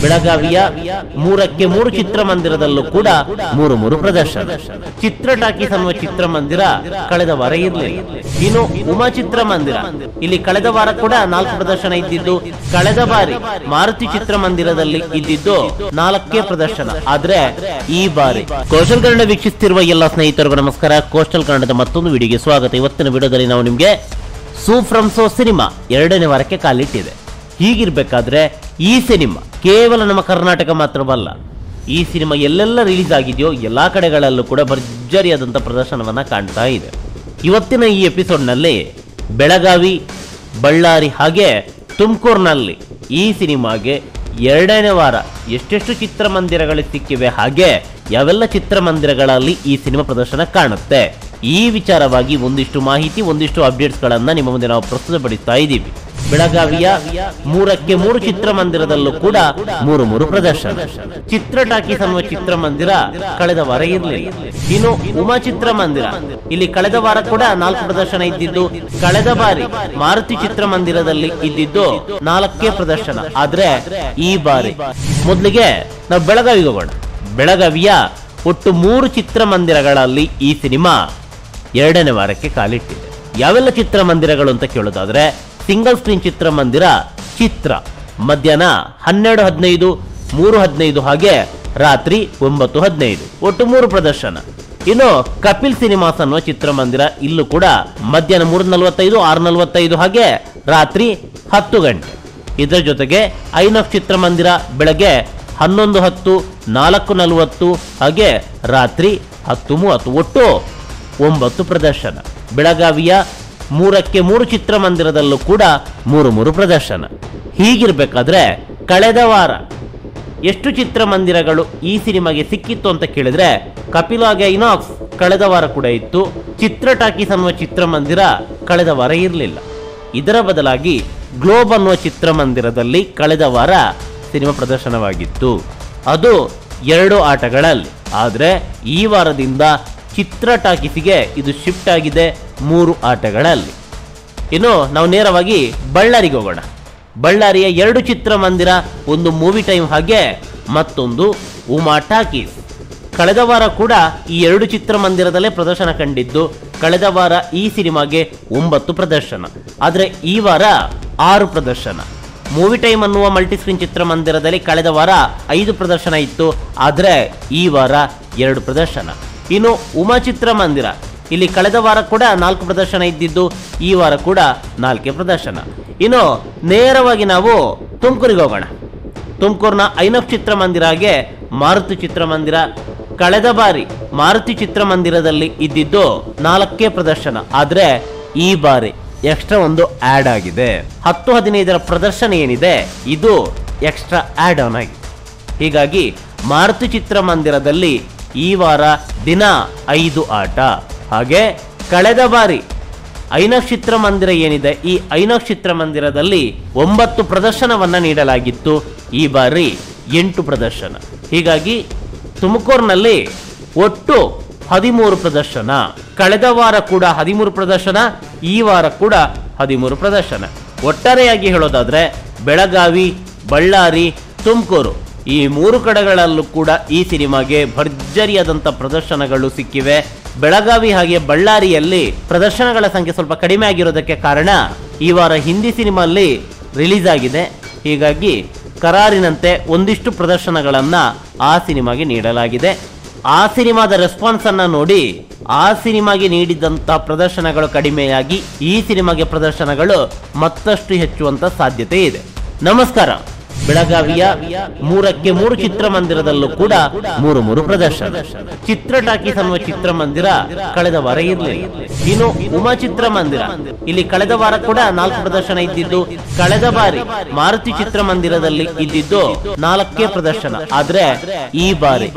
ಬೆಳಗಾವಿಯ 3 ಚಿತ್ರಮಂದಿರದಲ್ಲೂ ಕೂಡ 3 ಪ್ರದರ್ಶನ. ಚಿತ್ರ ಟಾಕೀಸ್ ಅನ್ನುವ ಚಿತ್ರಮಂದಿರ ಕಳೆದ ವಾರ ಇರಲಿಲ್ಲ. ಇನ್ನು ಉಮಾ ಚಿತ್ರಮಂದಿರ, ಇಲ್ಲಿ ಕಳೆದ ವಾರ ಕೂಡ 4 ಪ್ರದರ್ಶನ ಇದ್ದಿದ್ದು, ಕಳೆದ ಬಾರಿ ಮಾರುತಿ ಚಿತ್ರಮಂದಿರದಲ್ಲಿ ಇದ್ದಿದ್ದು 4 ಪ್ರದರ್ಶನ. ಆದ್ರೆ ಈ ಬಾರಿ ಕೋಸ್ಟಲ್ ಕನ್ನಡ ವೀಕ್ಷಿಸುತ್ತಿರುವ ಎಲ್ಲ ಸ್ನೇಹಿತರಿಗೂ ನಮಸ್ಕಾರ. ಕೋಸ್ಟಲ್ ಕನ್ನಡದ ಮತ್ತೊಂದು ವಿಡಿಯೋಗೆ ಸ್ವಾಗತ. ಇವತ್ತಿನ ವಿಡಿಯೋದಲ್ಲಿ ನಾವು ನಿಮ್ಗೆ ಸೂ ಫ್ರಮ್ ಸೋ ಸಿನಿಮಾ 2ನೇ ವಾರಕ್ಕೆ ಕಾಲಿಟ್ಟಿದೆ. ಹೀಗಿರ್ಬೇಕಾದ್ರೆ ಈ ಸಿನಿಮಾ ಕೇವಲ ನಮ್ಮ ಕರ್ನಾಟಕ ಮಾತ್ರವಲ್ಲ, ಈ ಸಿನಿಮಾ ಎಲ್ಲೆಲ್ಲ ರಿಲೀಸ್ ಆಗಿದೆಯೋ ಎಲ್ಲಾ ಕಡೆಗಳಲ್ಲೂ ಕೂಡ ಭರ್ಜರಿಯಾದಂಥ ಪ್ರದರ್ಶನವನ್ನ ಕಾಣ್ತಾ ಇದೆ. ಇವತ್ತಿನ ಈ ಎಪಿಸೋಡ್ನಲ್ಲಿ ಬೆಳಗಾವಿ, ಬಳ್ಳಾರಿ ಹಾಗೆ ತುಮಕೂರಿನಲ್ಲಿ ಈ ಸಿನಿಮಾಗೆ 2ನೇ ವಾರ ಎಷ್ಟೆಷ್ಟು ಚಿತ್ರಮಂದಿರಗಳು ಸಿಕ್ಕಿವೆ, ಹಾಗೆ ಯಾವೆಲ್ಲ ಚಿತ್ರಮಂದಿರಗಳಲ್ಲಿ ಈ ಸಿನಿಮಾ ಪ್ರದರ್ಶನ ಕಾಣುತ್ತೆ, ಈ ವಿಚಾರವಾಗಿ ಒಂದಿಷ್ಟು ಮಾಹಿತಿ, ಒಂದಿಷ್ಟು ಅಪ್ಡೇಟ್ಸ್ಗಳನ್ನ ನಿಮ್ಮ ಮುಂದೆ ನಾವು ಪ್ರಸ್ತುತಪಡಿಸ್ತಾ ಇದ್ದೀವಿ. ಬೆಳಗಾವಿಯ 3 ಚಿತ್ರಮಂದಿರದಲ್ಲೂ ಕೂಡ 3 ಪ್ರದರ್ಶನ. ಚಿತ್ರ ಟಾಕೀಸ್ ಅನ್ನುವ ಚಿತ್ರಮಂದಿರ ಕಳೆದ ವಾರ ಇರಲಿಲ್ಲ. ಇನ್ನು ಉಮಾ ಚಿತ್ರಮಂದಿರ, ಇಲ್ಲಿ ಕಳೆದ ವಾರ ಕೂಡ 4 ಪ್ರದರ್ಶನ ಇದ್ದಿದ್ದು, ಕಳೆದ ಬಾರಿ ಮಾರುತಿ ಚಿತ್ರಮಂದಿರದಲ್ಲಿ ಇದ್ದಿದ್ದು 4 ಪ್ರದರ್ಶನ. ಆದ್ರೆ ಈ ಬಾರಿ ಮೊದಲಿಗೆ ನಾವು ಬೆಳಗಾವಿಗೆ ಹೋಗೋಣ. ಬೆಳಗಾವಿಯ ಒಟ್ಟು 3 ಚಿತ್ರಮಂದಿರಗಳಲ್ಲಿ ಈ ಸಿನಿಮಾ 2ನೇ ವಾರಕ್ಕೆ ಕಾಲಿಟ್ಟಿದೆ. ಯಾವೆಲ್ಲ ಚಿತ್ರಮಂದಿರಗಳು ಅಂತ ಕೇಳೋದಾದ್ರೆ, ಸಿಂಗಲ್ ಸ್ಕ್ರೀನ್ ಚಿತ್ರಮಂದಿರ ಚಿತ್ರ ಮಧ್ಯಾಹ್ನ 12:15, 3:15 ಹಾಗೆ ರಾತ್ರಿ 9:15, ಒಟ್ಟು 3 ಪ್ರದರ್ಶನ. ಇನ್ನು ಕಪಿಲ್ ಸಿನಿಮಾಸ್ ಅನ್ನುವ ಚಿತ್ರಮಂದಿರ, ಇಲ್ಲೂ ಕೂಡ ಮಧ್ಯಾಹ್ನ 3:45, 6:45 ಹಾಗೆ ರಾತ್ರಿ 10 ಗಂಟೆ. ಇದರ ಜೊತೆಗೆ ಐನಾಕ್ಸ್ ಚಿತ್ರಮಂದಿರ ಬೆಳಗ್ಗೆ 11:10, 4:40 ಹಾಗೆ ರಾತ್ರಿ 10:30, ಒಟ್ಟು 9 ಪ್ರದರ್ಶನ. ಬೆಳಗಾವಿಯ 3 ಚಿತ್ರಮಂದಿರದಲ್ಲೂ ಕೂಡ 3 ಪ್ರದರ್ಶನ. ಹೀಗಿರ್ಬೇಕಾದ್ರೆ ಕಳೆದ ವಾರ ಎಷ್ಟು ಚಿತ್ರಮಂದಿರಗಳು ಈ ಸಿನಿಮಾಗೆ ಸಿಕ್ಕಿತ್ತು ಅಂತ ಕೇಳಿದ್ರೆ, ಕಪಿಲ್ ಹಾಗೆ ಐನಾಕ್ಸ್ ಕಳೆದ ವಾರ ಕೂಡ ಇತ್ತು. ಚಿತ್ರ ಟಾಕೀಸ್ ಅನ್ನುವ ಚಿತ್ರಮಂದಿರ ಕಳೆದ ವಾರ ಇರಲಿಲ್ಲ. ಇದರ ಬದಲಾಗಿ ಗ್ಲೋಬ್ ಅನ್ನುವ ಚಿತ್ರಮಂದಿರದಲ್ಲಿ ಕಳೆದ ವಾರ ಸಿನಿಮಾ ಪ್ರದರ್ಶನವಾಗಿತ್ತು, ಅದು 2 ಆಟಗಳಲ್ಲಿ. ಆದರೆ ಈ ವಾರದಿಂದ ಚಿತ್ರ ಟಾಕೀಸಿಗೆ ಇದು ಶಿಫ್ಟ್ ಆಗಿದೆ 3 ಆಟಗಳಲ್ಲಿ. ಇನ್ನು ನಾವು ನೇರವಾಗಿ ಬಳ್ಳಾರಿಗೆ ಹೋಗೋಣ. ಬಳ್ಳಾರಿಯ 2 ಚಿತ್ರಮಂದಿರ, ಒಂದು ಮೂವಿ ಟೈಮ್ ಹಾಗೆ ಮತ್ತೊಂದು ಉಮಾ ಟಾಕೀಸ್. ಕಳೆದ ವಾರ ಕೂಡ ಈ 2 ಚಿತ್ರಮಂದಿರದಲ್ಲೇ ಪ್ರದರ್ಶನ ಕಂಡಿದ್ದು, ಕಳೆದ ವಾರ ಈ ಸಿನಿಮಾಗೆ 9 ಪ್ರದರ್ಶನ. ಆದರೆ ಈ ವಾರ 6 ಪ್ರದರ್ಶನ. ಮೂವಿ ಟೈಮ್ ಅನ್ನುವ ಮಲ್ಟಿಸ್ಕ್ರೀನ್ ಚಿತ್ರಮಂದಿರದಲ್ಲಿ ಕಳೆದ ವಾರ 5 ಪ್ರದರ್ಶನ ಇತ್ತು, ಆದರೆ ಈ ವಾರ 2 ಪ್ರದರ್ಶನ. ಇನ್ನು ಉಮಾ ಚಿತ್ರಮಂದಿರ, ಇಲ್ಲಿ ಕಳೆದ ವಾರ ಕೂಡ 4 ಪ್ರದರ್ಶನ ಇದ್ದಿದ್ದು, ಈ ವಾರ ಕೂಡ 4 ಪ್ರದರ್ಶನ. ಇನ್ನು ನೇರವಾಗಿ ನಾವು ತುಮಕೂರಿಗೆ ಹೋಗೋಣ. ತುಮಕೂರಿನ ಐನಾಕ್ಸ್ ಚಿತ್ರಮಂದಿರ ಹಾಗೆ ಮಾರುತಿ ಚಿತ್ರಮಂದಿರ, ಕಳೆದ ಬಾರಿ ಮಾರುತಿ ಚಿತ್ರಮಂದಿರದಲ್ಲಿ ಇದ್ದಿದ್ದು 4 ಪ್ರದರ್ಶನ. ಆದರೆ ಈ ಬಾರಿ ಎಕ್ಸ್ಟ್ರಾ ಒಂದು ಆಡ್ ಆಗಿದೆ. 10-15 ಪ್ರದರ್ಶನ ಏನಿದೆ ಇದು ಎಕ್ಸ್ಟ್ರಾ ಆಡ್ ಆನ್ ಆಗಿದೆ. ಹೀಗಾಗಿ ಮಾರುತಿ ಚಿತ್ರಮಂದಿರದಲ್ಲಿ ಈ ವಾರ ದಿನ 5 ಆಟ. ಹಾಗೆ ಕಳೆದ ಬಾರಿ ಐನಾಕ್ಸ್ ಚಿತ್ರಮಂದಿರ ಏನಿದೆ, ಈ ಐನಾಕ್ಸ್ ಚಿತ್ರಮಂದಿರದಲ್ಲಿ 9 ಪ್ರದರ್ಶನವನ್ನ ನೀಡಲಾಗಿತ್ತು, ಈ ಬಾರಿ 8 ಪ್ರದರ್ಶನ. ಹೀಗಾಗಿ ತುಮಕೂರಿನಲ್ಲಿ ಒಟ್ಟು 13 ಪ್ರದರ್ಶನ. ಕಳೆದ ವಾರ ಕೂಡ 13 ಪ್ರದರ್ಶನ, ಈ ವಾರ ಕೂಡ 13 ಪ್ರದರ್ಶನ. ಒಟ್ಟಾರೆಯಾಗಿ ಹೇಳೋದಾದ್ರೆ ಬೆಳಗಾವಿ, ಬಳ್ಳಾರಿ, ತುಮಕೂರು ಈ 3 ಕಡೆಗಳಲ್ಲೂ ಕೂಡ ಈ ಸಿನಿಮಾಗೆ ಭರ್ಜರಿಯಾದಂಥ ಪ್ರದರ್ಶನಗಳು ಸಿಕ್ಕಿವೆ. ಬೆಳಗಾವಿ ಹಾಗೆ ಬಳ್ಳಾರಿಯಲ್ಲಿ ಪ್ರದರ್ಶನಗಳ ಸಂಖ್ಯೆ ಸ್ವಲ್ಪ ಕಡಿಮೆ ಆಗಿರೋದಕ್ಕೆ ಕಾರಣ, ಈ ವಾರ ಹಿಂದಿ ಸಿನಿಮಾ ಅಲ್ಲಿ ರಿಲೀಸ್ ಆಗಿದೆ. ಹೀಗಾಗಿ ಕರಾರಿನಂತೆ ಒಂದಿಷ್ಟು ಪ್ರದರ್ಶನಗಳನ್ನ ಆ ಸಿನಿಮಾಗೆ ನೀಡಲಾಗಿದೆ. ಆ ಸಿನಿಮಾದ ರೆಸ್ಪಾನ್ಸ್ ಅನ್ನ ನೋಡಿ ಆ ಸಿನಿಮಾಗೆ ನೀಡಿದಂಥ ಪ್ರದರ್ಶನಗಳು ಕಡಿಮೆಯಾಗಿ ಈ ಸಿನಿಮಾಗೆ ಪ್ರದರ್ಶನಗಳು ಮತ್ತಷ್ಟು ಹೆಚ್ಚುವಂತ ಸಾಧ್ಯತೆ ಇದೆ. ನಮಸ್ಕಾರ. ಬೆಳಗಾವಿಯ 3 ಚಿತ್ರಮಂದಿರದಲ್ಲೂ ಕೂಡ 3 ಪ್ರದರ್ಶನ. ಚಿತ್ರ ಟಾಕೀಸ್ ಅನ್ನುವ ಚಿತ್ರಮಂದಿರ ಕಳೆದ ವಾರ ಇರಲಿಲ್ಲ. ಇನ್ನು ಉಮಾ ಚಿತ್ರಮಂದಿರ, ಇಲ್ಲಿ ಕಳೆದ ವಾರ ಕೂಡ 4 ಪ್ರದರ್ಶನ ಇದ್ದಿದ್ದು, ಕಳೆದ ಬಾರಿ ಮಾರುತಿ ಚಿತ್ರಮಂದಿರದಲ್ಲಿ ಇದ್ದಿದ್ದು 4 ಪ್ರದರ್ಶನ. ಆದ್ರೆ ಈ ಬಾರಿ